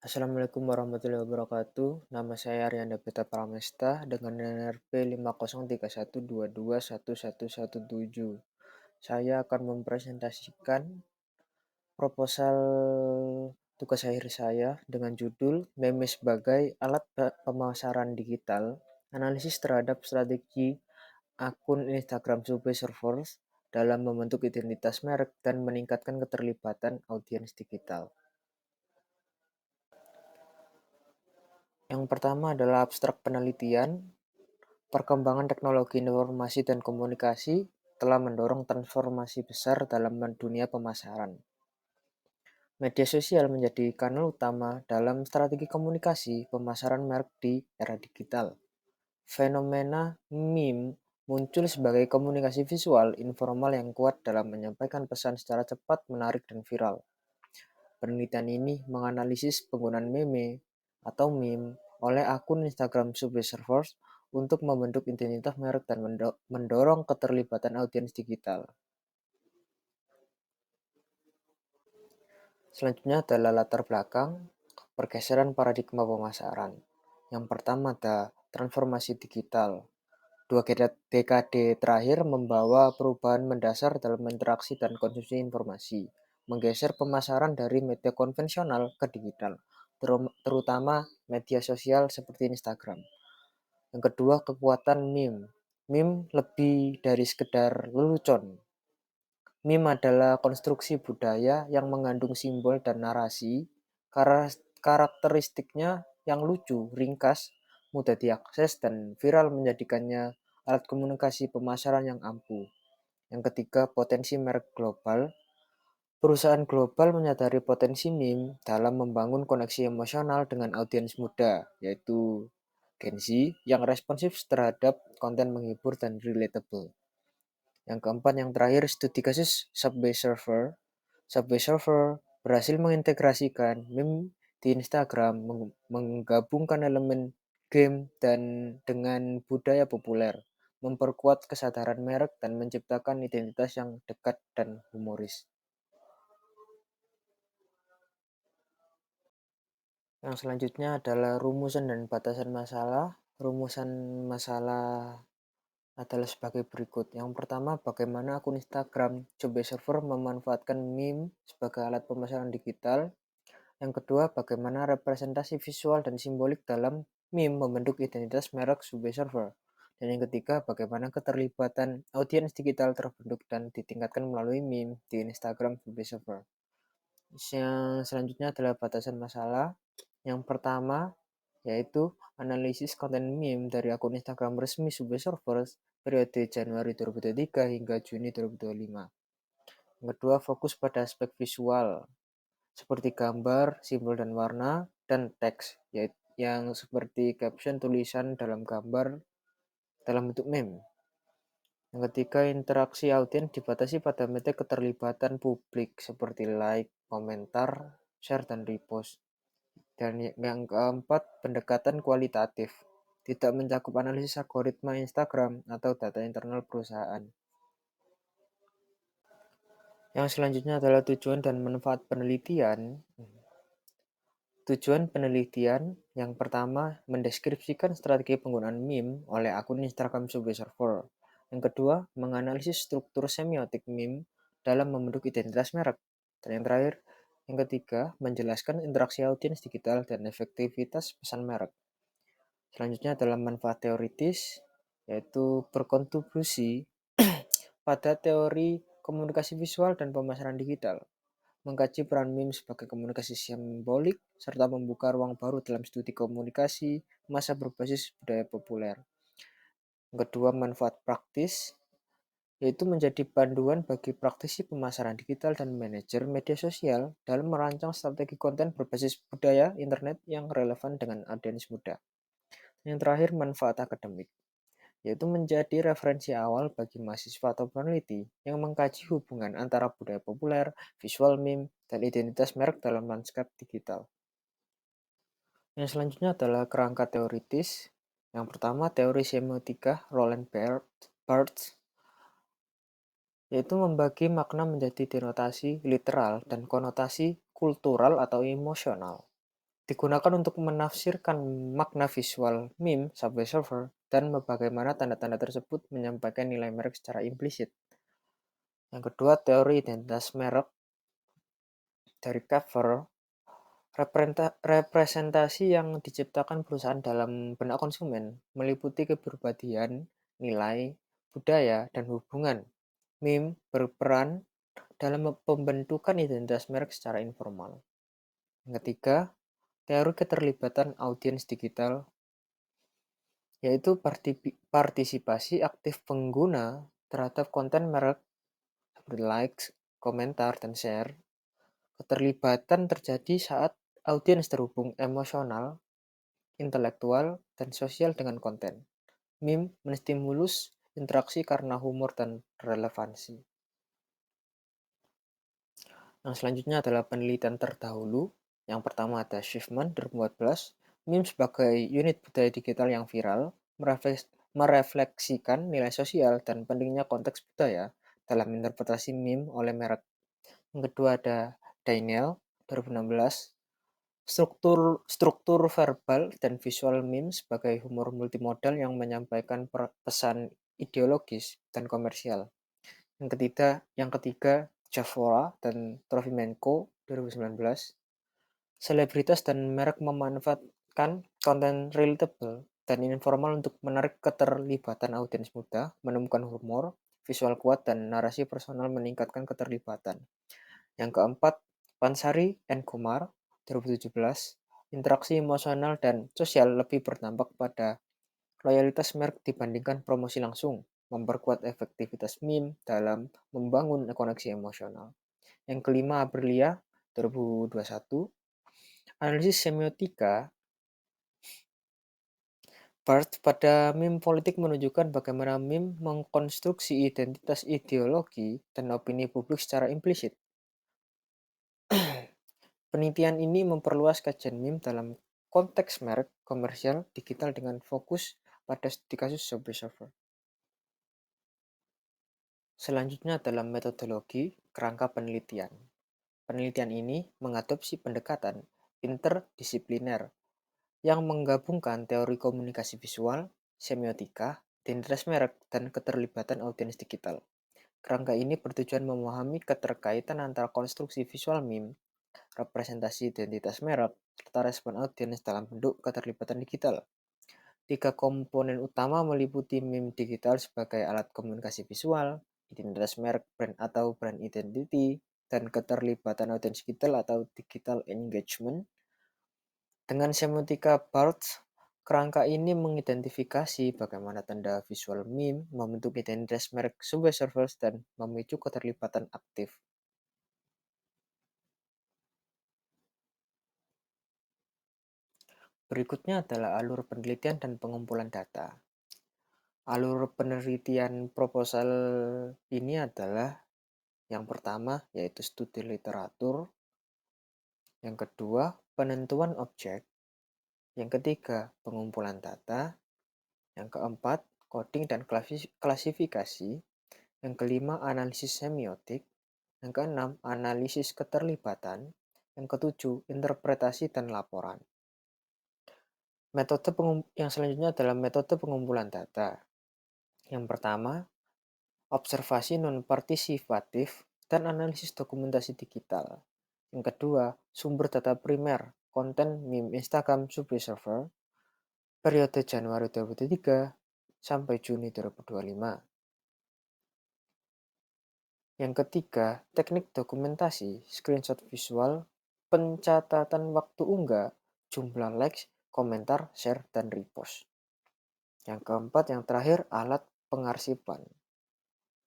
Assalamualaikum warahmatullahi wabarakatuh. Nama saya Arianda Pita Pramesta dengan NRP 50312211117. Saya akan mempresentasikan proposal tugas akhir saya dengan judul Meme sebagai alat pemasaran digital, analisis terhadap strategi akun Instagram Servers dalam membentuk identitas merek dan meningkatkan keterlibatan audiens digital. Yang pertama adalah abstrak penelitian. Perkembangan teknologi informasi dan komunikasi telah mendorong transformasi besar dalam dunia pemasaran. Media sosial menjadi kanal utama dalam strategi komunikasi pemasaran merek di era digital. Fenomena meme muncul sebagai komunikasi visual informal yang kuat dalam menyampaikan pesan secara cepat, menarik, dan viral. Penelitian ini menganalisis penggunaan meme atau meme oleh akun Instagram Servers untuk membentuk identitas merek dan mendorong keterlibatan audiens digital. Selanjutnya adalah latar belakang pergeseran paradigma pemasaran. Yang pertama ada transformasi digital. Dua dekade terakhir membawa perubahan mendasar dalam interaksi dan konsumsi informasi, menggeser pemasaran dari media konvensional ke digital, terutama media sosial seperti Instagram. Yang kedua, kekuatan meme. Meme lebih dari sekedar lelucon. Meme adalah konstruksi budaya yang mengandung simbol dan narasi. Karakteristiknya yang lucu, ringkas, mudah diakses, dan viral menjadikannya alat komunikasi pemasaran yang ampuh. Yang ketiga, potensi merek global. Perusahaan global menyadari potensi meme dalam membangun koneksi emosional dengan audiens muda, yaitu Gen Z, yang responsif terhadap konten menghibur dan relatable. Yang keempat, yang terakhir, studi kasus Subway Surfer. Subway Surfer berhasil mengintegrasikan meme di Instagram, menggabungkan elemen game dan dengan budaya populer, memperkuat kesadaran merek, dan menciptakan identitas yang dekat dan humoris. Yang selanjutnya adalah rumusan dan batasan masalah. Rumusan masalah adalah sebagai berikut. Yang pertama, bagaimana akun Instagram Server memanfaatkan meme sebagai alat pemasaran digital. Yang kedua, bagaimana representasi visual dan simbolik dalam meme membentuk identitas merek Server. Dan yang ketiga, bagaimana keterlibatan audiens digital terbentuk dan ditingkatkan melalui meme di Instagram Server. Yang selanjutnya adalah batasan masalah. Yang pertama, yaitu analisis konten meme dari akun Instagram resmi Servers periode Januari 2023 hingga Juni 2025. Yang kedua, fokus pada aspek visual, seperti gambar, simbol dan warna, dan teks, yaitu yang seperti caption tulisan dalam gambar dalam bentuk meme. Yang ketiga, interaksi audiens dibatasi pada metode keterlibatan publik seperti like, komentar, share, dan repost. Dan yang keempat, pendekatan kualitatif. Tidak mencakup analisis algoritma Instagram atau data internal perusahaan. Yang selanjutnya adalah tujuan dan manfaat penelitian. Tujuan penelitian yang pertama, mendeskripsikan strategi penggunaan meme oleh akun Instagram Server. Yang kedua, menganalisis struktur semiotik meme dalam membentuk identitas merek. Dan yang terakhir, yang ketiga, menjelaskan interaksi audiens digital dan efektivitas pesan merek. Selanjutnya adalah manfaat teoritis, yaitu berkontribusi pada teori komunikasi visual dan pemasaran digital, mengkaji peran meme sebagai komunikasi simbolik, serta membuka ruang baru dalam studi komunikasi masa berbasis budaya populer. Yang kedua, manfaat praktis, yaitu menjadi panduan bagi praktisi pemasaran digital dan manajer media sosial dalam merancang strategi konten berbasis budaya internet yang relevan dengan audiens muda. Yang terakhir, manfaat akademik, yaitu menjadi referensi awal bagi mahasiswa atau peneliti yang mengkaji hubungan antara budaya populer, visual meme, dan identitas merek dalam lanskap digital. Yang selanjutnya adalah kerangka teoritis. Yang pertama, teori semiotika Roland Barthes, yaitu membagi makna menjadi denotasi literal dan konotasi kultural atau emosional. Digunakan untuk menafsirkan makna visual meme Subway Surfer dan bagaimana tanda-tanda tersebut menyampaikan nilai merek secara implisit. Yang kedua, teori identitas merek dari cover representasi yang diciptakan perusahaan dalam benak konsumen meliputi kepribadian, nilai, budaya, dan hubungan. Meme berperan dalam pembentukan identitas merek secara informal. Yang ketiga, teori keterlibatan audiens digital, yaitu partisipasi aktif pengguna terhadap konten merek seperti likes, komentar, dan share. Keterlibatan terjadi saat audiens terhubung emosional, intelektual, dan sosial dengan konten. Meme menstimulus interaksi karena humor dan relevansi. Yang selanjutnya adalah penelitian terdahulu. Yang pertama ada Schiffman 2014, meme sebagai unit budaya digital yang viral, merefleksikan nilai sosial dan pentingnya konteks budaya dalam interpretasi meme oleh merek. Yang kedua ada Daniel 2016, struktur verbal dan visual meme sebagai humor multimodal yang menyampaikan pesan ideologis dan komersial. Yang ketiga Javora dan Trofimenko 2019, selebritas dan merek memanfaatkan konten relatable dan informal untuk menarik keterlibatan audiens muda, menemukan humor, visual kuat, dan narasi personal meningkatkan keterlibatan. Yang keempat, Pansari and Kumar 2017, interaksi emosional dan sosial lebih berdampak pada loyalitas merek dibandingkan promosi langsung, memperkuat efektivitas meme dalam membangun koneksi emosional. Yang kelima, Aprilia 2021, analisis semiotika Barth pada meme politik menunjukkan bagaimana meme mengkonstruksi identitas ideologi dan opini publik secara implisit. Penelitian ini memperluas kajian meme dalam konteks merek komersial digital dengan fokus pada studi kasus Subway Surfer. Selanjutnya adalah metodologi kerangka penelitian. Penelitian ini mengadopsi pendekatan interdisipliner yang menggabungkan teori komunikasi visual, semiotika, identitas merek, dan keterlibatan audiens digital. Kerangka ini bertujuan memahami keterkaitan antara konstruksi visual meme, representasi identitas merek, serta respon audiens dalam bentuk keterlibatan digital. Tiga komponen utama meliputi meme digital sebagai alat komunikasi visual, identitas merek brand atau brand identity, dan keterlibatan audiens digital atau digital engagement. Dengan semiotika Barth, kerangka ini mengidentifikasi bagaimana tanda visual meme membentuk identitas merek Subway Surfers dan memicu keterlibatan aktif. Berikutnya adalah alur penelitian dan pengumpulan data. Alur penelitian proposal ini adalah yang pertama yaitu studi literatur, yang kedua penentuan objek, yang ketiga pengumpulan data, yang keempat coding dan klasifikasi, yang kelima analisis semiotik, yang keenam analisis keterlibatan, yang ketujuh interpretasi dan laporan. Yang selanjutnya adalah metode pengumpulan data. Yang pertama, observasi non-partisipatif dan analisis dokumentasi digital. Yang kedua, sumber data primer, konten meme Instagram Subway Surfer, periode Januari 2023 sampai Juni 2025. Yang ketiga, teknik dokumentasi, screenshot visual, pencatatan waktu unggah, jumlah likes, komentar, share, dan repost. Yang keempat, yang terakhir, alat pengarsipan,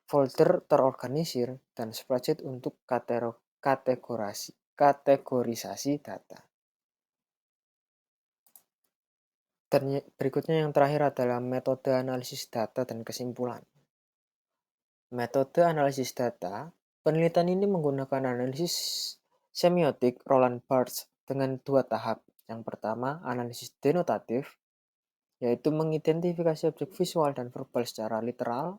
folder terorganisir, dan spreadsheet untuk kategorisasi data. Dan berikutnya yang terakhir adalah metode analisis data dan kesimpulan. Metode analisis data, penelitian ini menggunakan analisis semiotik Roland Barthes dengan dua tahap. Yang pertama, analisis denotatif, yaitu mengidentifikasi objek visual dan verbal secara literal,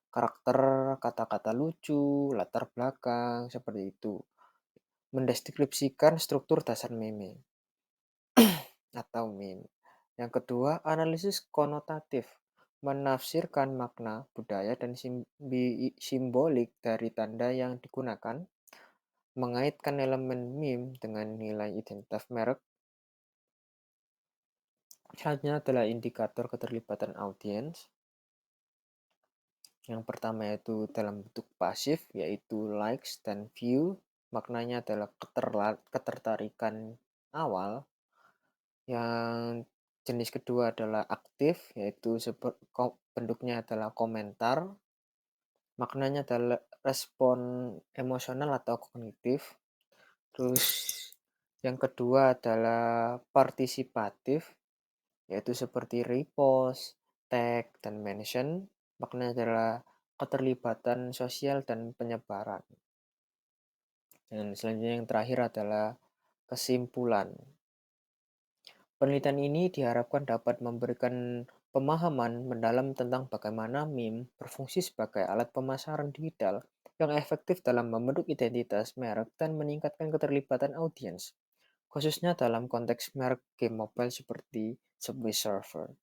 karakter, kata-kata lucu, latar belakang, seperti itu. Mendeskripsikan struktur dasar meme. atau meme. Yang kedua, analisis konotatif, menafsirkan makna, budaya, dan simbolik dari tanda yang digunakan, mengaitkan elemen meme dengan nilai identitas merek. Selanjutnya adalah indikator keterlibatan audiens. Yang pertama yaitu dalam bentuk pasif, yaitu likes dan view. Maknanya adalah ketertarikan awal. Yang jenis kedua adalah aktif, yaitu bentuknya adalah komentar. Maknanya adalah respon emosional atau kognitif. Terus yang kedua adalah partisipatif, yaitu seperti repost, tag, dan mention. Maknanya adalah keterlibatan sosial dan penyebaran. Dan selanjutnya yang terakhir adalah kesimpulan. Penelitian ini diharapkan dapat memberikan pemahaman mendalam tentang bagaimana meme berfungsi sebagai alat pemasaran digital yang efektif dalam membentuk identitas merek dan meningkatkan keterlibatan audiens, khususnya dalam konteks merek game mobile seperti Subway Surfer.